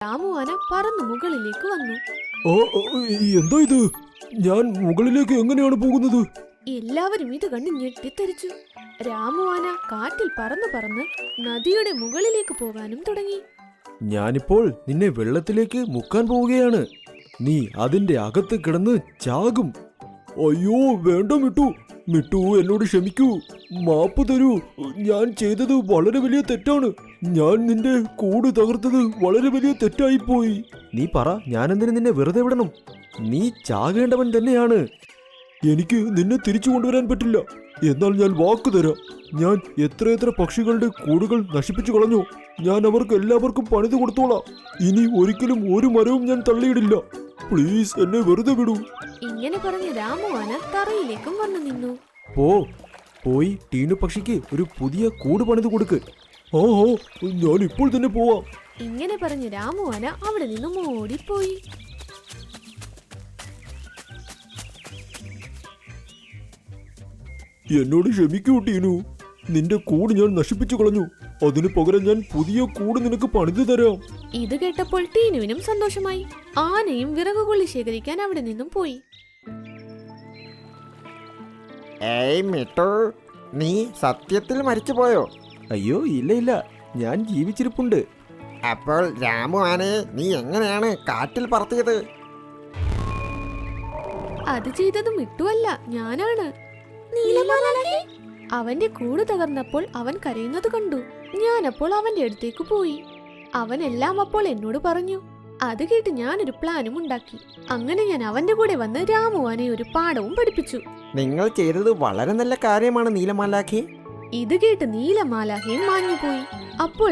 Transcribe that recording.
രാമുവാന പറന്നു മുകളിലേക്ക് വന്നു. എന്താ ഇത്? ഞാൻ മുകളിലേക്ക് എങ്ങനെയാണ് പോകുന്നത്? എല്ലാവരും ഇത് കണ്ട് ഞെട്ടിത്തെറിച്ചു. രാമുവാന കാറ്റിൽ പറന്നു പറന്ന് നദിയുടെ മുകളിലേക്ക് പോകാനും തുടങ്ങി. ഞാനിപ്പോൾ നിന്നെ വെള്ളത്തിലേക്ക് മുക്കാൻ പോവുകയാണ്. നീ അതിന്റെ അകത്ത് കിടന്ന് ചാകും. അയ്യോ വേണ്ട മിട്ടു, മിട്ടു എന്നോട് ക്ഷമിക്കൂ, മാപ്പ് തരൂ. ഞാൻ ചെയ്തത് വളരെ വലിയ തെറ്റാണ്. ഞാൻ നിന്റെ കൂട് തകർത്തത് വളരെ വലിയ തെറ്റായിപ്പോയി. നീ പറ, ഞാനെന്തിനു നിന്നെ വെറുതെ വിടണം? നീ ചാകേണ്ടവൻ തന്നെയാണ്. എനിക്ക് നിന്നെ തിരിച്ചു കൊണ്ടുവരാൻ പറ്റില്ല. എന്നാൽ ഞാൻ വാക്ക് തരാം. ഞാൻ എത്രയെത്ര പക്ഷികളുടെ കൂടുകൾ നശിപ്പിച്ചു കളഞ്ഞു. ഞാൻ അവർക്ക് എല്ലാവർക്കും പണിത് കൊടുത്തോളാം. ഇനി ഒരിക്കലും ഒരു മരവും ഞാൻ തള്ളിയിടില്ല. പ്ലീസ് എന്നെ വെറുതെ വിടൂ. ഇങ്ങനെ പറഞ്ഞ് രാമുവാന തറയിലേക്കും വന്നു നിന്നു. പോയി ടീനു പക്ഷിക്ക് ഒരു പുതിയ കൂട് പണിത് കൊടുക്ക്. ഞാൻ ഇപ്പോൾ തന്നെ പോവാം. ഇങ്ങനെ പറഞ്ഞ് രാമുവാന അവിടെ നിന്നും ഓടിപ്പോയി. എന്നോട് ക്ഷമിക്കൂ ടീനു, നിന്റെ കൂട് ഞാൻ നശിപ്പിച്ചു കളഞ്ഞു. അതിനു പകരം ഞാൻ പുതിയ കൂട് നിനക്ക് പണിതു തരാം. ഇത് കേട്ടപ്പോൾ ടീനുവിനും സന്തോഷമായി. ആനയും വിറകുകൊള്ളി ശേഖരിക്കാൻ അവിടെ നിന്നും പോയി. ഏയ് മിട്ടു, നീ സത്യത്തിൽ മരിച്ചുപോയോ? അയ്യോ ഇല്ല, ഞാൻ ജീവിച്ചിരിപ്പുണ്ട്. അപ്പോൾ രാമു ആനയെ നീ എങ്ങനെയാണ് കാറ്റിൽ പറത്തിയത്? അത് ചെയ്തത് മിട്ടുവല്ല, ഞാനാണ്. അവന്റെ കൂട് തകർന്നപ്പോൾ അവൻ കരയുന്നത് കണ്ടു. ഞാനപ്പോൾ അവന്റെ അടുത്തേക്ക് പോയി. അവൻ എല്ലാം അപ്പോൾ എന്നോട് പറഞ്ഞു. അത് കേട്ട് ഞാനൊരു പ്ലാനും ഉണ്ടാക്കി. അങ്ങനെ ഞാൻ അവന്റെ കൂടെ വന്ന് രാമുവാനെ ഒരു പാഠവും പഠിപ്പിച്ചു. നിങ്ങൾ ചെയ്തത് വളരെ നല്ല കാര്യമാണ് നീലമാലാഖി. ഇത് കേട്ട് നീലമാലാഖയും മാഞ്ഞുപോയി. അപ്പോൾ